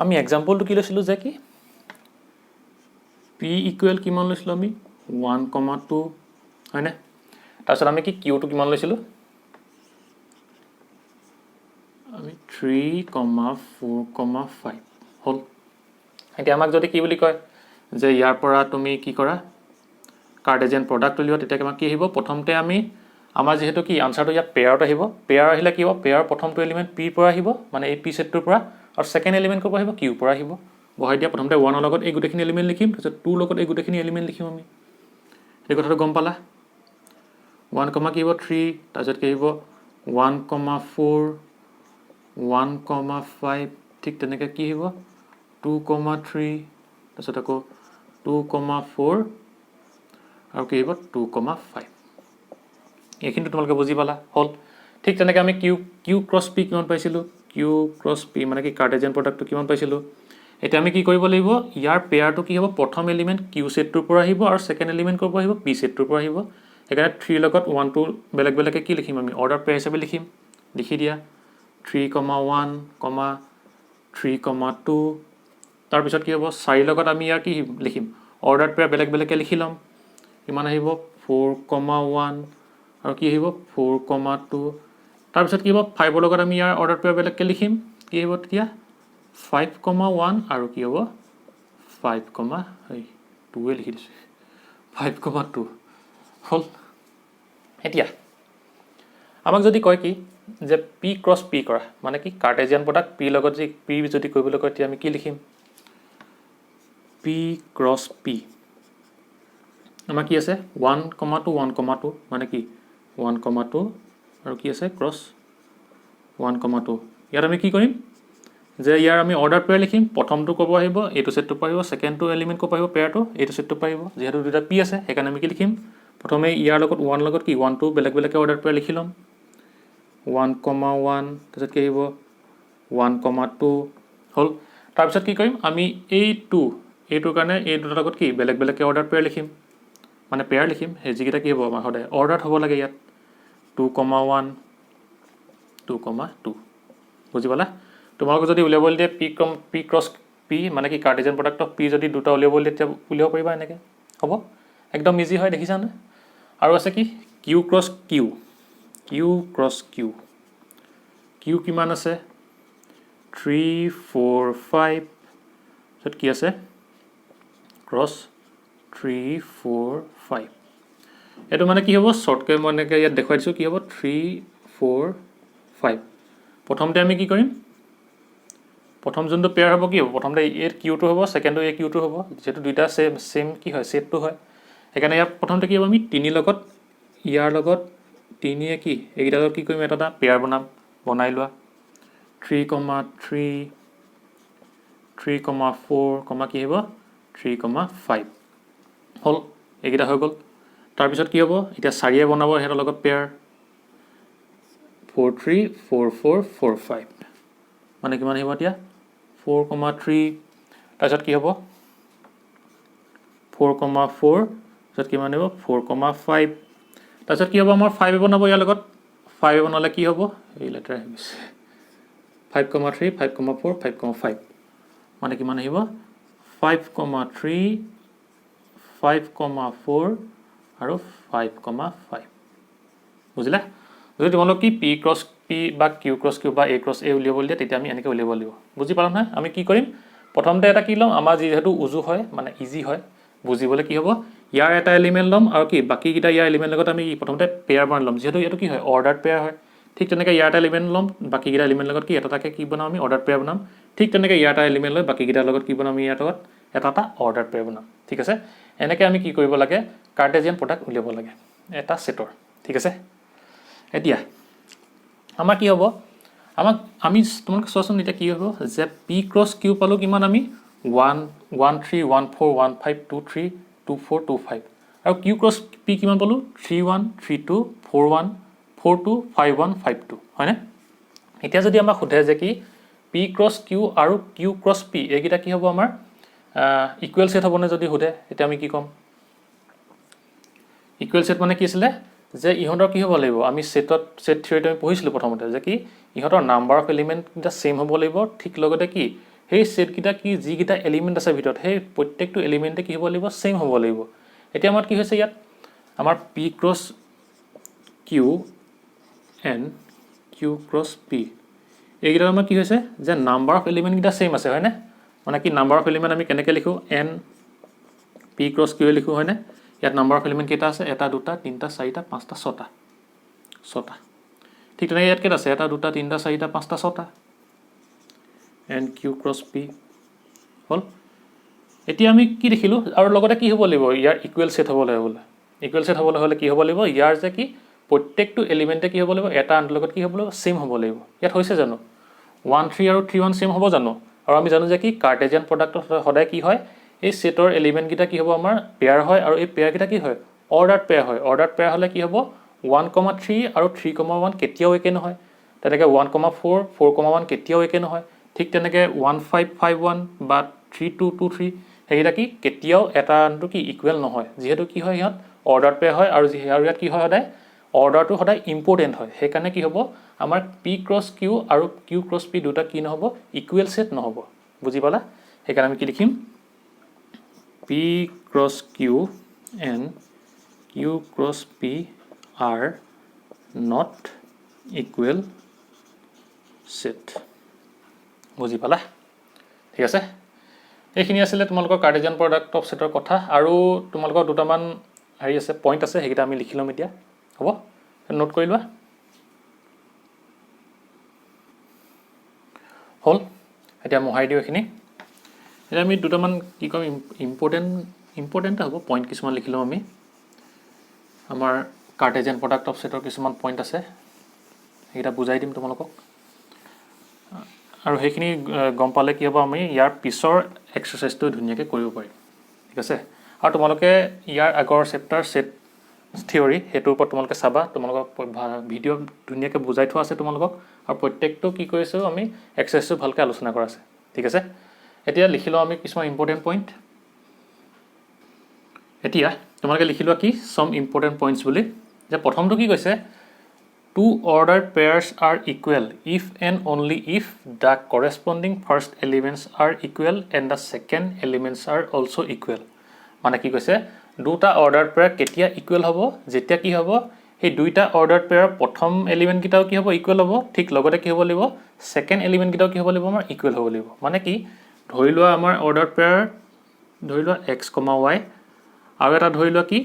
Speaker 1: আমি এক্সাম্পলটো কি লৈছিলোঁ যে কি পি ইকুৱেল কিমান লৈছিলোঁ আমি 1,2 হয়নে তাৰপিছত আমি কি কিউটো কিমান লৈছিলোঁ আমি 3,4,5 হ'ল এতিয়া আমাক যদি কি বুলি কয় যে ইয়াৰ পৰা তুমি কি কৰা কাৰ্টেজিয়ান প্ৰডাক্ট উলিওৱা তেতিয়া আমাক কি আহিব প্ৰথমতে আমি আমাৰ যেহেতু কি আনচাৰটো ইয়াত পেয়াৰত আহিব পেয়াৰ আহিলে কি হ'ব পেয়াৰ প্ৰথমটো এলিমেণ্ট পিৰ পৰা আহিব মানে এই পি সেটটোৰ পৰা আৰু সেকেন্ড এলিমেণ্ট ক'ৰ পৰা আহিব কিউৰ পৰা আহিব বহাই দিয়া প্ৰথমতে 1 ৰ লগত এই গোটেইখিনি এলিমেণ্ট লিখিম তাৰপিছত 2 ৰ লগত এই গোটেইখিনি এলিমেণ্ট লিখিম আমি এই কথাটো গম পালা 1, কি হ'ব 3 তাৰপিছত কি আহিব 1,4 1,5 ঠিক তেনেকৈ কি আহিব 2,3 তাৰপিছত আকৌ 2,4 আৰু কি আহিব 2,5 এইখিনি তোমালোকে বুজি পালা হ'ল ঠিক তেনেকৈ আমি কিউ ক্ৰছ পি কিমান পাইছিলোঁ কিউ ক্ৰছ পি মানে কি কাৰ্টেজিয়ান প্ৰডাক্টটো কিমান পাইছিলোঁ এতিয়া আমি কি কৰিব লাগিব ইয়াৰ পেয়াৰটো কি হ'ব প্ৰথম এলিমেণ্ট কিউ সেটটোৰ পৰা আহিব আৰু সেকেন্ড এলিমেণ্ট ক'ৰ পৰা আহিব পি সেটটোৰ পৰা আহিব সেইকাৰণে 3 লগত 1 2 বেলেগ বেলেগকৈ কি লিখিম আমি অৰ্ডাৰ পেয়াৰ হিচাপে লিখিম লিখি দিয়া 3,1, 3,2 তাৰপিছত কি হ'ব 4 লগত আমি ইয়াৰ কি লিখিম অৰ্ডাৰ পেয়াৰ বেলেগ বেলেগকৈ লিখি ল'ম কিমান আহিব 4,1 আৰু কি আহিব 4,2 তাৰপিছত কি হ'ব 5 ৰ লগত আমি ইয়াৰ অৰ্ডাৰ পেয়াৰ বেলেগকৈ লিখিম কি হ'ব তেতিয়া 5,1 আৰু কি হ'ব 5,2 লিখি দিছোঁ 5,2 হ'ল এতিয়া আমাক যদি কয় কি যে পি ক্ৰছ পি কৰা মানে কি কাৰ্টেজিয়ান প্ৰডাক্ট পি লগত যে পি যদি কৰিবলৈ কয় তেতিয়া আমি কি লিখিম পি ক্ৰছ পি আমাৰ কি আছে 1,2 1,2 মানে কি 1,2 আৰু কি আছে ক্ৰছ 1,2 ইয়াত আমি কি কৰিম যে ইয়াৰ আমি অৰ্ডাৰ পেয়াৰ লিখিম প্ৰথমটো ক'ব আহিব এইটো সেটটো পাৰিব সেকেন্ডটো এলিমেণ্ট ক'ব আহিব পেয়াৰটো এইটো সেটটো পাৰিব যেহেতু দুটা পি আছে সেইকাৰণে আমি কি লিখিম প্ৰথমে ইয়াৰ লগত 1 লগত কি 1 2 বেলেগ বেলেগকৈ অৰ্ডাৰ পেয়াৰ লিখি ল'ম 1,1 তাৰপিছত কি আহিব 1,2 হ'ল তাৰপিছত কি কৰিম আমি এইটোৰ কাৰণে এই দুটাৰ লগত কি বেলেগ বেলেগকৈ অৰ্ডাৰ পেয়াৰ লিখিম মানে পেয়াৰ লিখিম সেই যিকেইটা কি হ'ব আমাৰ সদায় অৰ্ডাৰত হ'ব লাগে ইয়াত 2,1 2,2 বুজি পালা তোমালোকে যদি উলিয়াবলৈ দিয়ে পি ক্ৰছ পি মানে কি কাৰ্টেজিয়ান প্ৰডাক্ট অফ পি যদি দুটা উলিয়াবলৈ দিয়ে তেতিয়া উলিয়াব পাৰিবা এনেকৈ হ'ব একদম ইজি হয় দেখিছানে আৰু আছে কি Q cross Q cross Q কিমান আছে 3 4 5 তাৰপিছত কি আছে ক্ৰছ 3 4 5 এইটো মানে কি হ'ব শ্বৰ্টকৈ মই এনেকৈ ইয়াত দেখুৱাই দিছোঁ কি হ'ব 3 4 5 প্ৰথমতে আমি কি কৰিম প্ৰথম যোনটো পেয়াৰ হ'ব কি হ'ব প্ৰথমতে এ কিউটো হ'ব সেকেন্ডটো এ কিউটো হ'ব যেহেতু দুইটা সেম কি হয় সেটটো হয় সেইকাৰণে ইয়াত প্ৰথমতে কি হ'ব আমি 3 লগত ইয়াৰ লগত 3 কি এইকেইটা লগত কি কৰিম এটা পেয়াৰ বনাই লোৱা 3,3 3,4 কি হ'ব 3,5 হ'ল এইকেইটা হৈ গ'ল তাৰপিছত কি হ'ব এতিয়া 4 বনাব সিহঁতৰ লগত পেয়াৰ 4 3 4 4 4 5 মানে কিমান আহিব এতিয়া 4,3 তাৰপিছত কি হ'ব 4,4 তাৰপিছত কিমান আহিব 4,5 তাৰপিছত কি হ'ব আমাৰ 5 বনাব ইয়াৰ লগত 5 বনালে কি হ'ব এই লেটাৰ আহি গৈছে 5,3 5,4 5,5 মানে কিমান আহিব 5,3 5,4 আৰু 5,5 বুজিলা যদি তোমালোক কি পি ক্ৰছ পি বা কিউ ক্ৰছ কিউ বা এ ক্ৰছ এ উলিয়াবলৈ দিয়ে তেতিয়া আমি এনেকৈ উলিয়াব লাগিব বুজি পালা নহয় আমি কি কৰিম প্ৰথমতে এটা কি ল'ম আমাৰ যিহেতু উজু হয় মানে ইজি হয় বুজিবলৈ কি হ'ব ইয়াৰ এটা এলিমেণ্ট ল'ম আৰু কি বাকীকেইটা ইয়াৰ এলিমেণ্ট লগত আমি প্ৰথমতে পেয়াৰ বনাই ল'ম যিহেতু এইটো কি হয় অৰ্ডাৰ পেয়াৰ হয় ঠিক তেনেকৈ ইয়াৰ এটা এলিমেণ্ট ল'ম বাকীকেইটা এলিমেণ্ট লগত কি এটা এটাকৈ কি বনাম আমি অৰ্ডাৰ পেয়াৰ বনাম ঠিক তেনেকৈ ইয়াৰ এটা এলিমেণ্ট লৈ বাকীকেইটাৰ লগত কি বনাম ইয়াৰ লগত এটা অৰ্ডাৰ পেয়াৰ বনাম ঠিক আছে এনেকৈ আমি কি কৰিব লাগে কাৰ্টেজিয়ান প্ৰডাক্ট উলিয়াব লাগে এটা সেটৰ ঠিক আছে এতিয়া আমাৰ কি হ'ব আমাক আমি তোমালোকে চোৱাচোন এতিয়া কি হ'ব যে পি ক্ৰছ কিউ পালোঁ কিমান আমি 1 1 3 1 4 1 5 2 3 2 4 2 5 আৰু কিউ ক্ৰছ পি কিমান পালোঁ 3 1 3 2 4 1 4 2 5 1 5 2 হয়নে এতিয়া যদি আমাক সোধে যে কি পি ক্ৰছ কিউ আৰু কিউ ক্ৰছ পি এইকেইটা কি হ'ব আমাৰ ইকুৱেল সেট হ'বনে যদি সোধে এতিয়া আমি কি ক'ম ইকুৱেল সেট মানে কি আছিলে যে ইহঁতৰ কি হ'ব লাগিব আমি সেট থিয়ৰিটো আমি পঢ়িছিলোঁ প্ৰথমতে যে কি ইহঁতৰ নাম্বাৰ অফ এলিমেণ্টকেইটা ছেম হ'ব লাগিব ঠিক লগতে কি সেই সেটকেইটা কি যিকেইটা এলিমেণ্ট আছে ভিতৰত সেই প্ৰত্যেকটো এলিমেণ্টে কি হ'ব লাগিব ছেম হ'ব লাগিব এতিয়া আমাৰ কি হৈছে ইয়াত আমাৰ P cross Q and Q cross P এইকেইটা আমাৰ কি হৈছে যে নাম্বাৰ অফ এলিমেণ্টকেইটা ছেম আছে হয়নে মানে কি নাম্বাৰ অফ এলিমেণ্ট আমি কেনেকৈ লিখোঁ এন পি ক্ৰছ কিউ লিখোঁ হয়নে ইয়াত নাম্বাৰ অফ এলিমেণ্ট কেইটা আছে এটা দুটা তিনিটা চাৰিটা পাঁচটা ছটা ঠিক তেনেকৈ ইয়াত কেইটা আছে এটা দুটা তিনিটা চাৰিটা পাঁচটা ছটা এন কিউ ক্ৰছ পি হ'ল এতিয়া আমি কি দেখিলোঁ আৰু লগতে কি হ'ব লাগিব ইয়াৰ ইকুৱেল ছেট হ'ব লাগিব বোলে ইকুৱেল ছেট হ'বলৈ হ'লে কি হ'ব লাগিব ইয়াৰ যে কি প্ৰত্যেকটো এলিমেণ্টে কি হ'ব লাগিব এটা আনটোৰ লগত কি হ'ব লাগিব ছেম হ'ব লাগিব ইয়াত হৈছে জানো 1 3 আৰু 3 1 ছেম হ'ব জানো আৰু আমি জানো যে কি কাৰ্টেজিয়ান প্ৰডাক্টত সদায় কি হয় এই সেটৰ এলিমেণ্টকেইটা কি হ'ব আমাৰ পেয়াৰ হয় আৰু এই পেয়াৰকেইটা কি হয় অৰ্ডাৰ পেয়াৰ হ'লে কি হ'ব 1,3 আৰু 3,1 কেতিয়াও একে নহয় তেনেকৈ 1,4 4,1 কেতিয়াও একে নহয় ঠিক তেনেকৈ 1,5,5,1 বা 3,2,2,3 সেইকেইটা কি কেতিয়াও এটা আনটো কি ইকুৱেল নহয় যিহেতু কি হয় ইহঁত অৰ্ডাৰ পেয়াৰ হয় আৰু ইয়াত কি হয় সদায় অৰ্ডাৰটো সদায় ইম্পৰ্টেণ্ট হয় সেইকাৰণে কি হ'ব আমাৰ পি ক্ৰছ কিউ আৰু কিউ ক্ৰছ পি দুটা কি নহ'ব ইকুৱেল ছেট নহ'ব বুজি পালা সেইকাৰণে আমি কি লিখিম P cross Q and Q cross P are not equal set বুজি পালা ঠিক আছে এইখিনি আছিলে তোমালোকৰ কাৰ্টেজিয়ান প্ৰডাক্ট অফ ছেটৰ কথা আৰু তোমালোকৰ দুটামান হেৰি আছে পইণ্ট আছে সেইকেইটা আমি লিখি ল'ম এতিয়া হ'ব নোট কৰি লোৱা হ'ল এতিয়া মোহাৰি দিওঁ এইখিনি এতিয়া আমি দুটামান কি ক'ম ইম্পৰ্টেণ্ট হ'ব পইণ্ট কিছুমান লিখি ল'ম আমি আমাৰ কাৰ্টেজিয়ান প্ৰডাক্ট অফ ছেটৰ কিছুমান পইণ্ট আছে সেইকেইটা বুজাই দিম তোমালোকক আৰু সেইখিনি গম পালে কি হ'ব আমি ইয়াৰ পিছৰ এক্সাৰচাইজটো ধুনীয়াকৈ কৰিব পাৰিম ঠিক আছে আৰু তোমালোকে ইয়াৰ আগৰ চেপ্টাৰ ছেট থিয়ৰি সেইটোৰ ওপৰত তোমালোকে চাবা তোমালোকক ভিডিঅ' ধুনীয়াকৈ বুজাই থোৱা আছে তোমালোকক আৰু প্ৰত্যেকটো কি কৰিছোঁ আমি এক্সাৰচাইজটো ভালকৈ আলোচনা কৰা আছে ঠিক আছে এতিয়া লিখি লওঁ আমি কিছুমান ইম্পৰ্টেণ্ট পইণ্ট এতিয়া তোমালোকে লিখি লোৱা কি সম ইম্পৰ্টেণ্ট পইণ্টছ বুলি যে প্ৰথমটো কি কৈছে two ordered pairs are equal if and only if the corresponding first elements are equal and the second elements are also equal মানে কি কৈছে দুটা অৰ্ডাৰ পেয়াৰ কেতিয়া ইকুৱেল হ'ব যেতিয়া কি হ'ব সেই দুইটা অৰ্ডাৰ পেয়াৰ প্ৰথম এলিমেণ্ট কেইটাও কি হ'ব ইকুৱেল হ'ব ঠিক লগতে কি হ'ব লাগিব সেকেন্ড এলিমেণ্ট কেইটাও কি হ'ব লাগিব আমাৰ ইকুৱেল হ'ব লাগিব মানে কি ধৰি লোৱা আমাৰ অৰ্ডাৰ পেয়াৰ ধৰি লোৱা x, y আৰু এটা ধৰি লোৱা কি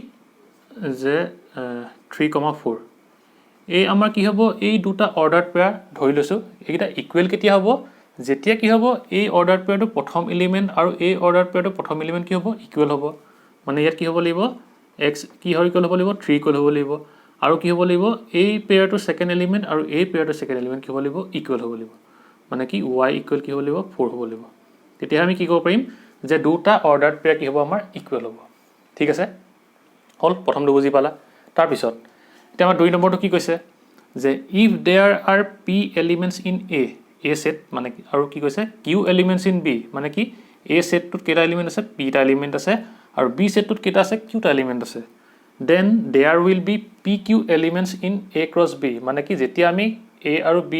Speaker 1: যে 3,4 এই আমাৰ কি হ'ব এই দুটা অৰ্ডাৰ পেয়াৰ ধৰি লৈছোঁ এইকেইটা ইকুৱেল কেতিয়া হ'ব যেতিয়া কি হ'ব এই অৰ্ডাৰ পেয়াৰটো প্ৰথম এলিমেণ্ট আৰু এই অৰ্ডাৰ পেয়াৰটো প্ৰথম এলিমেণ্ট কি হ'ব ইকুৱেল হ'ব মানে ইয়াত কি হ'ব লাগিব x কি হয় ইকুৱেল হ'ব লাগিব 3 ইকুৱেল হ'ব লাগিব আৰু কি হ'ব লাগিব এই পেয়াৰটো সেকেন্ড এলিমেণ্ট আৰু এই পেয়াৰটো সেকেন্ড এলিমেণ্ট কি হ'ব লাগিব ইকুৱেল হ'ব লাগিব মানে কি y ইকুৱেল কি হ'ব লাগিব 4 হ'ব লাগিব তেতিয়া আমি কি ক'ব পাৰিম যে দুটা অৰ্ডাৰ পেয়াৰ কি হ'ব আমাৰ ইকুৱেল হ'ব ঠিক আছে হ'ল প্ৰথমটো বুজি পালা তাৰ পিছত এতিয়া আমাৰ 2 নম্বৰটো কি কৈছে যে if there are p elements in a set মানে আৰু কি কৈছে q elements in b মানে কি a setটোত কেইটা এলিমেণ্ট আছে p টা এলিমেণ্ট আছে আৰু b setটোত কেইটা আছে q টা এলিমেণ্ট আছে then there will be pq elements in a cross b মানে কি যেতিয়া আমি a আৰু b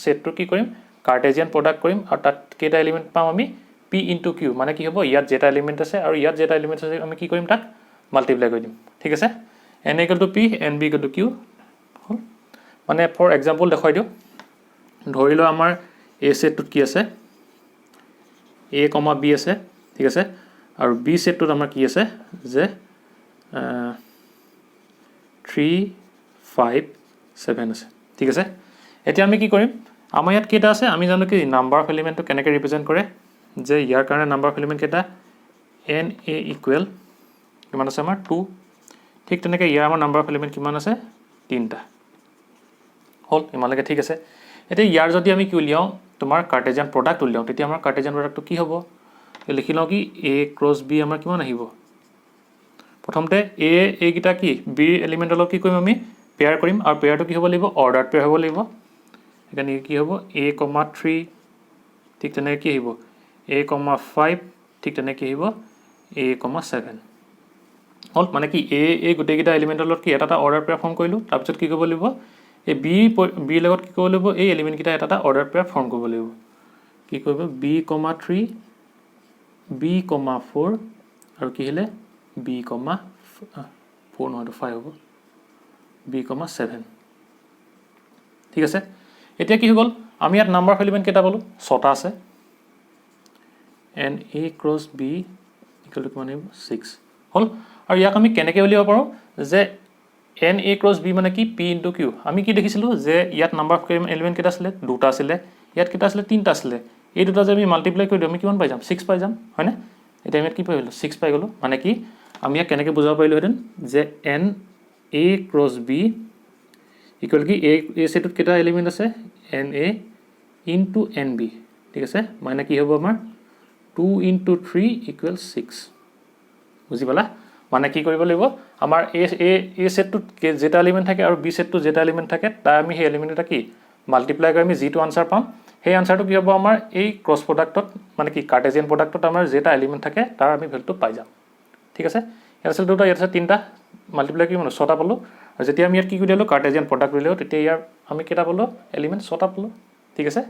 Speaker 1: setটো কি কৰিম কাৰ্টেজিয়ান প্ৰডাক্ট কৰিম আৰু তাত কেইটা এলিমেণ্ট পাম আমি p into q মানে কি হ'ব ইয়াত যেটা এলিমেণ্ট আছে আৰু ইয়াত যেটা এলিমেণ্ট আছে আমি কি কৰিম তাক মাল্টিপ্লাই কৰি দিম ঠিক আছে n = p n b = q মানে ফৰ এক্সাম্পল দেখাই দিওঁ ধৰি লও আমাৰ a সেটটোত কি আছে a, b আছে ঠিক আছে আৰু b সেটটোত আমাৰ কি আছে যে 3 5 7 আছে ঠিক আছে এতিয়া আমি কি কৰিম আমাৰ ইয়াত কেইটা আছে আমি জানো কি নাম্বাৰ অফ এলিমেণ্টটো কেনেকৈ ৰিপ্ৰেজেণ্ট কৰে যে ইয়াৰ কাৰণে নাম্বাৰ অফ এলিমেণ্ট কেইটা এন এ ইকুৱেল কিমান আছে আমাৰ 2 ঠিক তেনেকৈ ইয়াৰ আমাৰ নাম্বাৰ অফ এলিমেণ্ট কিমান আছে 3টা হ'ল ইমানলৈকে ঠিক আছে এতিয়া ইয়াৰ যদি আমি কি উলিয়াওঁ তোমাৰ কাৰ্টেজিয়ান প্ৰডাক্ট উলিয়াওঁ তেতিয়া আমাৰ কাৰ্টেজিয়ান প্ৰডাক্টটো কি হ'ব লিখি লওঁ কি এ ক্ৰছ বি আমাৰ কিমান আহিব প্ৰথমতে এ এইকেইটা কি বি এলিমেণ্টৰ লগত কি কৰিম আমি পেয়াৰ কৰিম আৰু পেয়াৰটো কি হ'ব লাগিব অৰ্ডাৰ পেয়াৰ হ'ব লাগিব এখানে কি হ'ব a, 3 ঠিক তেনেকৈ কি আহিব a, 5 ঠিক তেনেকৈ কি আহিব a, 7 হ'ল মানে কি এই গোটেইকেইটা এলিমেণ্টৰ লগত কি এটা অৰ্ডাৰ পেয়াৰ ফৰ্ম কৰিলোঁ তাৰপিছত কি কৰিব লাগিব এই বি লগত কি কৰিব লাগিব এই এলিমেণ্টকেইটা এটা অৰ্ডাৰ পেয়াৰ ফৰ্ম কৰিব লাগিব কি কৰিব b, 3 b, 4 আৰু কি হ'লে b, 4 নহয়তো 5 হ'ব b, 7 ঠিক আছে এতিয়া কি হৈ গ'ল আমি ইয়াত নাম্বাৰ অফ এলিমেণ্ট কেইটা পালোঁ 6টা আছে N A cross B equal to কিমান আহিব 6 হ'ল আৰু ইয়াক আমি কেনেকৈ উলিয়াব পাৰোঁ যে এন এ ক্ৰছ বি মানে কি পি ইনটু কিউ আমি কি দেখিছিলোঁ যে ইয়াত নাম্বাৰ অফ এলিমেণ্ট কেইটা আছিলে 2টা আছিলে ইয়াত কেইটা আছিলে 3টা আছিলে এই দুটা যে আমি মাল্টিপ্লাই কৰি দিওঁ আমি কিমান পাই যাম 6 পাই যাম হয়নে এতিয়া আমি কি পাই গ'লোঁ 6 পাই গ'লোঁ মানে কি আমি ইয়াক কেনেকৈ বুজাব পাৰিলোঁহেঁতেন যে N A cross B equal কি এ সেটত কেইটা এলিমেণ্ট আছে N A into N B ঠিক আছে মানে কি হ'ব আমাৰ 2 ইনটু 3 ইকুৱেল 6 বুজি পালা মানে কি কৰিব লাগিব আমাৰ এ সেটটোত যেটা এলিমেণ্ট থাকে আৰু বি সেটটোত যেটা এলিমেণ্ট থাকে তাৰ আমি সেই এলিমেণ্ট এটা কি মাল্টিপ্লাই কৰি আমি যিটো আনসাৰ পাম সেই আনসাৰটো কি হ'ব আমাৰ এই ক্ৰছ প্ৰডাক্টত মানে কি কাৰ্টেজিয়ান প্ৰডাক্টত আমাৰ যেটা এলিমেণ্ট থাকে তাৰ আমি ভেলুটো পাই যাম ঠিক আছে ইয়াত আছে দুটা ইয়াত আছে 3টা মাল্টিপ্লাই কৰি মানে 6টা পালোঁ আৰু যেতিয়া আমি ইয়াত কি উলিয়ালোঁ কাৰ্টেজিয়ান প্ৰডাক্ট উলিয়ালোঁ তেতিয়া ইয়াৰ আমি কেইটা পালোঁ এলিমেণ্ট 6টা পালোঁ ঠিক আছে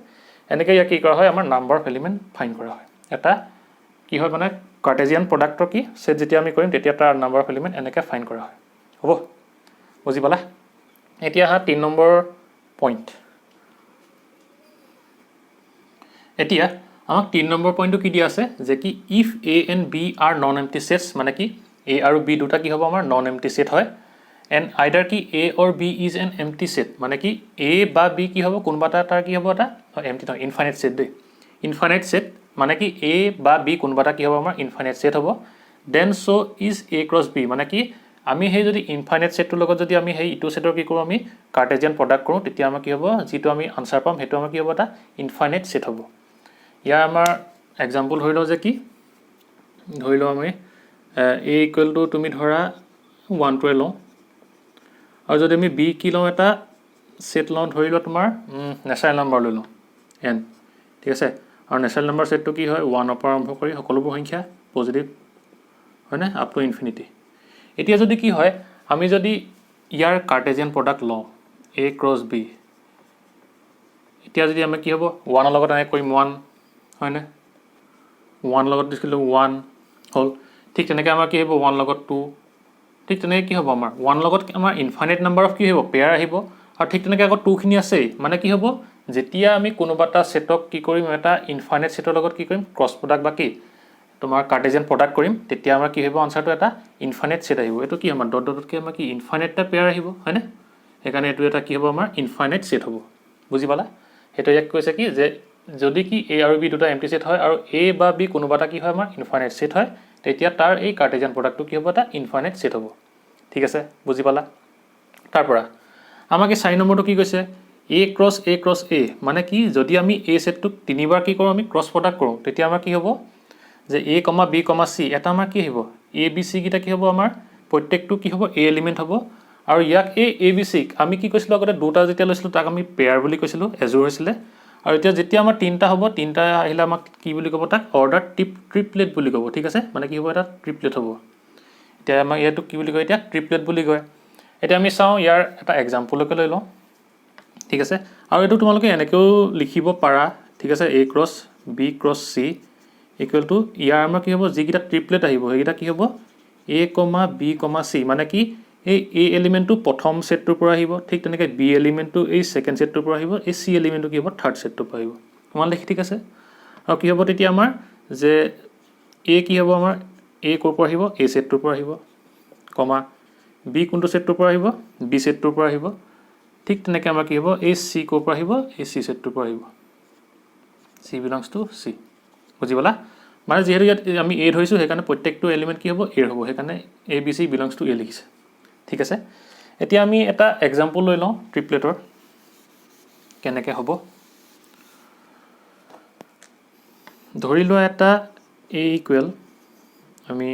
Speaker 1: এনেকৈ ইয়াক কি কৰা হয় আমাৰ নাম্বাৰ অফ এলিমেণ্ট ফাইন কৰা হয় এটা কি হয় মানে কাৰ্টেজিয়ান প্ৰডাক্টৰ কি সেট যেতিয়া আমি কৰিম তেতিয়া তাৰ নাম্বাৰ অফ এলিমেণ্ট এনেকৈ ফাইন কৰা হয় হ'ব বুজি পালা এতিয়া আহা 3 নম্বৰ পইণ্ট এতিয়া আমাক 3 নম্বৰ পইণ্টটো কি দিয়া আছে যে কি if A and B are non empty sets মানে কি এ আৰু বি দুটা কি হ'ব আমাৰ নন এমটি সেট হয় and either A or B is an এন এমটি সেট মানে কি এ বা বি কি হ'ব কোনোবা এটা তাৰ কি হ'ব এটা এমটি নহয় ইনফাইনাইট সেট দেই ইনফাইনাইট সেট মানে কি এ বা বি কোনোবা এটা কি হ'ব আমাৰ ইনফাইনাইট সেট হ'ব then so' is A cross B মানে কি আমি সেই যদি ইনফাইনাইট সেটটোৰ লগত যদি আমি সেই ইটো সেটৰ কি কৰোঁ আমি কাৰ্টেজিয়ান প্ৰডাক্ট কৰোঁ তেতিয়া আমাৰ কি হ'ব যিটো আমি আনসাৰ পাম সেইটো আমাৰ কি হ'ব এটা ইনফাইনাইট সেট হ'ব ইয়াৰ আমাৰ এক্সাম্পল ধৰি লওঁ যে কি ধৰি লওঁ আমি এ ইকুৱেল টু তুমি ধৰা 1 লওঁ আৰু যদি আমি বি কি লওঁ এটা সেট লওঁ ধৰি লওঁ তোমাৰ নেচাৰেল নাম্বাৰ লৈ লওঁ এন ঠিক আছে আৰু নেচাৰেল নাম্বাৰ সেটটো কি হয় 1 পৰা আৰম্ভ কৰি সকলোবোৰ সংখ্যা পজিটিভ হয়নে আপ টু ইনফিনিটি এতিয়া যদি কি হয় আমি যদি ইয়াৰ কাৰ্টেজিয়ান প্ৰডাক্ট লওঁ এ ক্ৰছ বি এতিয়া যদি আমি কি হ'ব 1 লগত এনেকৈ কৰিম 1 হয়নে 1 লগত দিছিলোঁ 1 হ'ল ঠিক তেনেকৈ আমাৰ কি হ'ব 1 লগত 2 ঠিক তেনেকৈ কি হ'ব আমাৰ 1 লগত আমাৰ ইনফাইনাইট নাম্বাৰ অফ কি হ'ব পেয়াৰ আহিব আৰু ঠিক তেনেকৈ আকৌ 2খিনি আছেই মানে কি হ'ব যেতিয়া আমি কোনোবা এটা সেটক কি কৰিম এটা ইনফাইনাইট সেটৰ লগত কি কৰিম ক্ৰছ প্ৰডাক্ট বা কি তোমাৰ কাৰ্টেজিয়ান প্ৰডাক্ট কৰিম তেতিয়া আমাৰ কি হ'ব আনসাৰটো এটা ইনফাইনাইট সেট আহিব এইটো কি আমাৰ ডট ডটতকৈ আমাৰ কি ইনফাইনাইট এটা পেয়াৰ আহিব হয়নে সেইকাৰণে এইটো এটা কি হ'ব আমাৰ ইনফাইনাইট সেট হ'ব বুজি পালা সেইটো ইয়াক কৈছে কি যে যদি কি এ আৰু বি দুটা এমটি সেট হয় আৰু এ বা বি কোনোবা এটা কি হয় আমাৰ ইনফাইনাইট সেট হয় তেতিয়া তাৰ এই কাৰ্টেজিয়ান প্ৰডাক্টটো কি হ'ব এটা ইনফাইনাইট সেট হ'ব ঠিক আছে বুজি পালা তাৰপৰা আমাক এই 4 নম্বৰটো কি কৈছে এ ক্ৰছ এ মানে কি যদি আমি এ সেটটোক 3বাৰ কি কৰোঁ আমি ক্ৰছ প্ৰডাক্ট কৰোঁ তেতিয়া আমাৰ কি হ'ব যে এ বি চি এটা আমাৰ কি আহিব এ বি চি কেইটা কি হ'ব আমাৰ প্ৰত্যেকটো কি হ'ব এ এলিমেণ্ট হ'ব আৰু ইয়াক এ বি চিক আমি কি কৈছিলোঁ আগতে দুটা যেতিয়া লৈছিলোঁ তাক আমি পেয়াৰ বুলি কৈছিলোঁ এযোৰ হৈছিলে আৰু এতিয়া যেতিয়া আমাৰ 3টা হ'ব 3টা আহিলে আমাক কি বুলি ক'ব তাক অৰ্ডাৰ ট্ৰিপলেট বুলি ক'ব ঠিক আছে মানে কি হ'ব এটা ট্ৰিপলেট হ'ব এতিয়া আমাক ইয়াতো কি বুলি কয় এতিয়া ট্ৰিপলেট বুলি কয় এতিয়া আমি চাওঁ ইয়াৰ এটা এক্সাম্পলকে লৈ লওঁ ঠিক আছে আৰু এইটো তোমালোকে এনেকৈও লিখিব পাৰা ঠিক আছে A cross B cross C equal to ইয়াৰ আমাৰ কি হ'ব যিকেইটা ট্ৰিপলেট আহিব সেইকেইটা কি হ'ব এ বি চি মানে কি এই এ এলিমেণ্টটো প্ৰথম সেটটোৰ পৰা আহিব ঠিক তেনেকৈ বি এলিমেণ্টটো এই ছেকেণ্ড সেটটোৰ পৰা আহিব এই চি এলিমেণ্টটো কি হ'ব থাৰ্ড সেটটোৰ পৰা আহিব তোমাৰ লিখি ঠিক আছে আৰু কি হ'ব তেতিয়া আমাৰ যে এ কি হ'ব আমাৰ এ ক'ৰ পৰা আহিব এ সেটটোৰ পৰা আহিব বি কোনটো সেটটোৰ পৰা আহিব বি সেটটোৰ পৰা আহিব ঠিক তেনেকৈ আমাৰ কি হ'ব এই চি ক'ৰ পৰা আহিব এই চি ছেটটোৰ পৰা আহিব চি বিলংছ টু চি বুজি পালা মানে যিহেতু ইয়াত আমি এ ধৰিছোঁ সেইকাৰণে প্ৰত্যেকটো এলিমেণ্ট কি হ'ব এৰ হ'ব সেইকাৰণে A B C belongs two এ লিখিছে ঠিক আছে এতিয়া আমি এটা এক্সাম্পল লৈ লওঁ ট্ৰিপলেটৰ কেনেকৈ হ'ব ধৰি লোৱা এটা এ ইকুৱেল আমি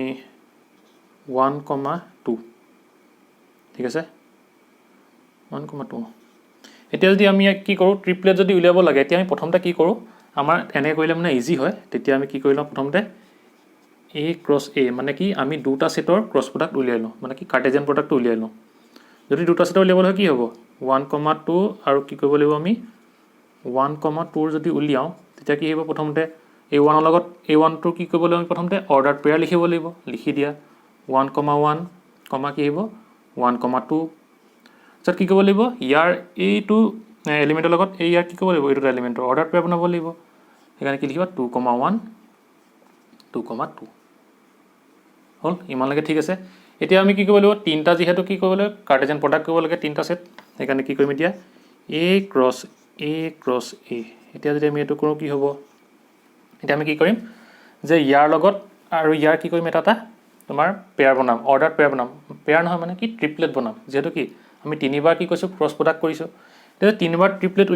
Speaker 1: 1,2 ঠিক আছে 1,2 এতিয়া যদি আমি কি কৰোঁ ট্ৰিপলেট যদি উলিয়াব লাগে এতিয়া আমি প্ৰথমতে কি কৰোঁ আমাৰ এনেকৈ কৰিলে মানে ইজি হয় তেতিয়া আমি কি কৰি লওঁ প্ৰথমতে এ ক্ৰছ এ মানে কি আমি দুটা ছেটৰ ক্ৰছ প্ৰডাক্ট উলিয়াই লওঁ মানে কি কাৰ্টেজিয়ান প্ৰডাক্টটো উলিয়াই লওঁ যদি দুটা ছেটৰ উলিয়াবলৈ হয় কি হ'ব 1,2 আৰু কি কৰিব লাগিব আমি 1,2 যদি উলিয়াওঁ তেতিয়া কি হ'ব প্ৰথমতে a1 লগত a1টোৰ কি কৰিব লাগিব আমি প্ৰথমতে অৰ্ডাৰ পেয়াৰ লিখিব লাগিব লিখি দিয়া 1,1 কমা কি আহিব 1,2 তাৰপিছত কি কৰিব লাগিব ইয়াৰ এইটো এলিমেণ্টৰ লগত এই ইয়াৰ কি কৰিব লাগিব এইটো এলিমেণ্টৰ অৰ্ডাৰ পেয়াৰ বনাব লাগিব সেইকাৰণে কি লিখিবা 2,1 2,2 হ'ল ইমানলৈকে ঠিক আছে এতিয়া আমি কি কৰিব লাগিব তিনিটা যিহেতু কি কৰিব লাগিব কাৰ্টেজিয়ান প্ৰডাক্ট কৰিব লাগে তিনিটা ছেট সেইকাৰণে কি কৰিম এতিয়া এ ক্ৰছ এ এতিয়া যদি আমি এইটো কৰোঁ কি হ'ব এতিয়া আমি কি কৰিম যে ইয়াৰ লগত আৰু ইয়াৰ কি কৰিম এটা তোমাৰ পেয়াৰ বনাম অৰ্ডাৰ পেয়াৰ বনাম পেয়াৰ নহয় মানে কি ট্ৰিপলেট বনাম যিহেতু কি আমি তিনিবাৰ কি কৈছোঁ ক্ৰছ প্ৰডাক্ট কৰিছোঁ তেতিয়া তিনিবাৰ ট্ৰিপলেট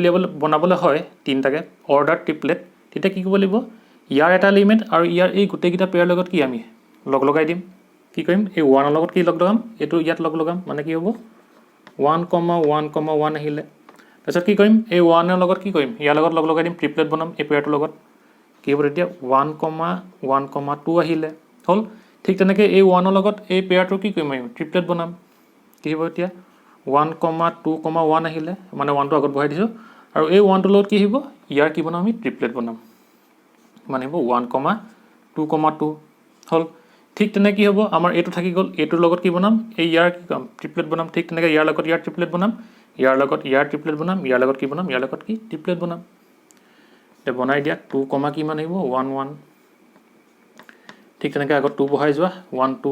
Speaker 1: বনাবলৈ হয় তিনিটাকে অৰ্ডাৰ ট্ৰিপলেট তেতিয়া কি কৰিব লাগিব ইয়াৰ এটা এলিমেণ্ট আৰু ইয়াৰ এই গোটেইকেইটা পেয়াৰ লগত কি আমি লগাই দিম কি কৰিম এই 1ৰ লগত কি লগাম এইটো ইয়াত লগাম মানে কি হ'ব 1,1,1 আহিলে তাৰপিছত কি কৰিম এই 1ৰ লগত কি কৰিম ইয়াৰ লগত লগাই দিম ট্ৰিপলেট বনাম এই পেয়াৰটোৰ লগত কি হ'ব তেতিয়া 1,1,2 আহিলে হ'ল ঠিক তেনেকৈ এই 1ৰ লগত এই পেয়াৰটো কি কৰিম আমি ট্ৰিপলেট বনাম কি হ'ব এতিয়া 1,2,1 আহিলে মানে 1টো আগত বহাই দিছোঁ আৰু এই 1টোৰ লগত কি আহিব ইয়াৰ কি বনাম আমি ট্ৰিপলেট বনাম মানে হ'ব 1,2,2 হ'ল ঠিক তেনেকৈ কি হ'ব আমাৰ এইটো থাকি গ'ল এইটোৰ লগত কি বনাম এই ইয়াৰ কি কাম ট্ৰিপলেট বনাম ঠিক তেনেকৈ ইয়াৰ লগত ইয়াৰ ট্ৰিপলেট বনাম ইয়াৰ লগত ইয়াৰ ট্ৰিপলেট বনাম ইয়াৰ লগত কি বনাম ইয়াৰ লগত কি ট্ৰিপলেট বনাম এতিয়া বনাই দিয়া 2, কিমান আহিব 1,1 ঠিক তেনেকৈ আগত 2 বহাই যোৱা 1,2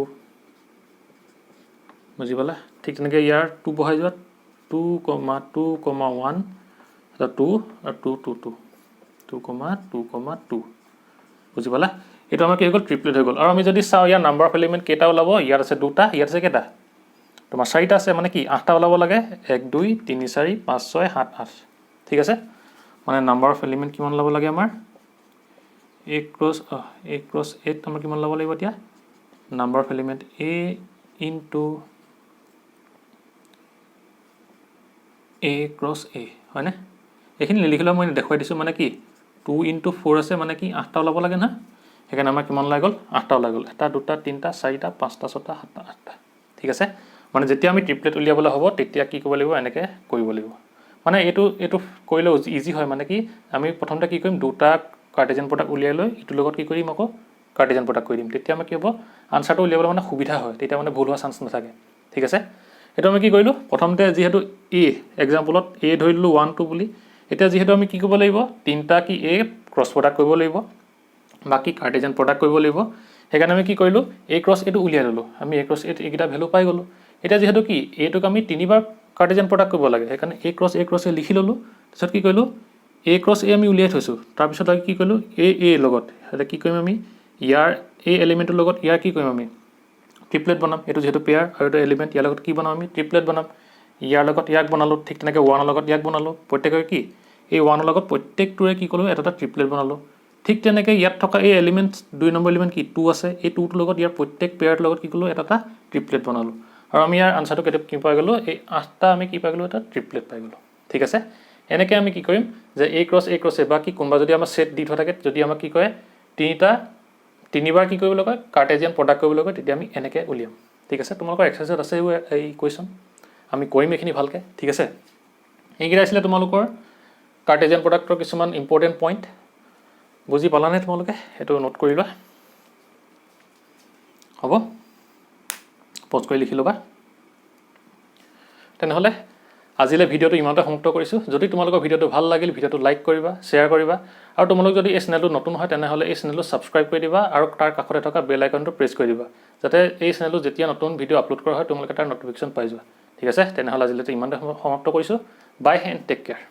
Speaker 1: বুজি পালা ঠিক তেনেকৈ ইয়াৰ 2 বহাই যোৱা 2,2,1 2 আৰু 2,2,2 বুজি পালা এইটো আমাৰ কি হৈ গ'ল ট্ৰিপলেট হৈ গ'ল আৰু আমি যদি চাওঁ ইয়াৰ নাম্বাৰ অফ এলিমেণ্ট কেইটা ওলাব ইয়াত আছে 2টা ইয়াত আছে কেইটা তোমাৰ 4টা আছে মানে কি 8টা ওলাব লাগে 1 2 3 4 5 6 7 8 ঠিক আছে মানে নাম্বাৰ অফ এলিমেণ্ট কিমান ওলাব লাগে আমাৰ a ক্ৰছ a আমাৰ কিমান ওলাব লাগিব এতিয়া number of element a into a cross a হয়নে এইখিনি নিলিখিলেও মই দেখুৱাই দিছোঁ মানে কি 2 × 4 আছে মানে কি 8টা ওলাব লাগে না সেইকাৰণে আমাৰ কিমান ওলাই গ'ল 8টা ওলাই গ'ল 1 2 3 4 5 6 7 8টা ঠিক আছে মানে যেতিয়া আমি ট্ৰিপলেট উলিয়াবলৈ হ'ব তেতিয়া কি কৰিব লাগিব এনেকৈ কৰিব লাগিব মানে এইটো কৰিলে ইজি হয় মানে কি আমি প্ৰথমতে কি কৰিম দুটা কাৰ্টেজিয়ান প্ৰডাক্ট উলিয়াই লৈ ইটোৰ লগত কি কৰিম আকৌ কাৰ্টেজিয়ান প্ৰডাক্ট কৰি দিম তেতিয়া আমাৰ কি হ'ব আনচাৰটো উলিয়াবলৈ মানে সুবিধা হয় তেতিয়া মানে ভুল হোৱাৰ চান্স নাথাকে ঠিক আছে এইটো আমি কি কৰিলোঁ প্ৰথমতে যিহেতু এ এক্সাম্পলত এ ধৰি ল'লোঁ 1 2 বুলি এতিয়া যিহেতু আমি কি কৰিব লাগিব তিনিটা কি এ ক্ৰছ প্ৰডাক্ট কৰিব লাগিব বাকী কাৰ্টেজিয়ান প্ৰডাক্ট কৰিব লাগিব সেইকাৰণে আমি কি কৰিলোঁ এ ক্ৰছ এটো উলিয়াই ল'লোঁ আমি এ ক্ৰছ এইকেইটা ভেলু পাই গ'লোঁ এতিয়া যিহেতু কি এইটোক আমি তিনিবাৰ কাৰ্টেজিয়ান প্ৰডাক্ট কৰিব লাগে সেইকাৰণে এ ক্ৰছ এ লিখি ল'লোঁ তাৰপিছত কি কৰিলোঁ এ ক্ৰছ এ আমি উলিয়াই থৈছোঁ তাৰপিছত আমি কি কৰিলোঁ এ লগত এতিয়া কি কৰিম আমি ইয়াৰ এই এলিমেণ্টৰ লগত ইয়াৰ কি কৰিম আমি ট্ৰিপলেট বনাম এইটো যিহেতু পেয়াৰ আৰু এটা এলিমেণ্ট ইয়াৰ লগত কি বনাম আমি ট্ৰিপলেট বনাম ইয়াৰ লগত ইয়াক বনালোঁ ঠিক তেনেকৈ 1ৰ লগত ইয়াক বনালোঁ প্ৰত্যেকৰে কি এই 1ৰ লগত প্ৰত্যেকটোৰে কি কৰিলোঁ এটা ট্ৰিপলেট বনালোঁ ঠিক তেনেকৈ ইয়াত থকা এই এলিমেণ্ট 2 নম্বৰ এলিমেণ্ট কি 2 আছে এই 2টোৰ লগত ইয়াৰ প্ৰত্যেক পেয়াৰটোৰ লগত কি কৰিলোঁ এটা ট্ৰিপলেট বনালোঁ আৰু আমি ইয়াৰ আনচাৰটো কেতিয়া কি পাই গ'লোঁ এই 8টা আমি কি পাই গ'লোঁ এটা ট্ৰিপলেট পাই গ'লোঁ ঠিক আছে এনেকৈ আমি কি কৰিম যে এ ক্ৰছ এ বা কি কোনোবা যদি আমাৰ ছেট দি থোৱা থাকে যদি আমাক কি কয় তিনিবাৰ কি কৰিবলৈ কয় কাৰ্টেজিয়ান প্ৰডাক্ট কৰিবলৈ কয় তেতিয়া আমি এনেকৈ উলিয়াম ঠিক আছে তোমালোকৰ এক্সাৰচাইজত আছে এই কুৱেশ্যন আমি কৰিম এইখিনি ভালকৈ ঠিক আছে এইকেইটা আছিলে তোমালোকৰ কাৰ্টেজিয়ান প্ৰডাক্টৰ কিছুমান ইম্পৰ্টেণ্ট পইণ্ট বুজি পালানে তোমালোকে সেইটো নোট কৰি লোৱা হ'ব পজ কৰি লিখি ল'বা তেনেহ'লে আজিলৈ ভিডিঅ'টো ইমানতে সমাপ্ত কৰিছোঁ যদি তোমালোকৰ ভিডিঅ'টো ভাল লাগিল ভিডিঅ'টো লাইক কৰিবা শ্বেয়াৰ কৰিবা আৰু তোমালোক যদি এই চেনেলটো নতুন হয় তেনেহ'লে এই চেনেলটো ছাবস্ক্ৰাইব কৰি দিবা আৰু তাৰ কাষতে থকা বেল আইকনটো প্ৰেছ কৰি দিবা যাতে এই চেনেলটো যেতিয়া নতুন ভিডিঅ' আপলোড কৰা হয় তোমালোকে তাৰ নটিফিকেশ্যন পাই যোৱা ঠিক আছে তেনেহ'লে আজিলৈকে ইমানতে সমাপ্ত কৰিছোঁ বাই এণ্ড টেক কেয়াৰ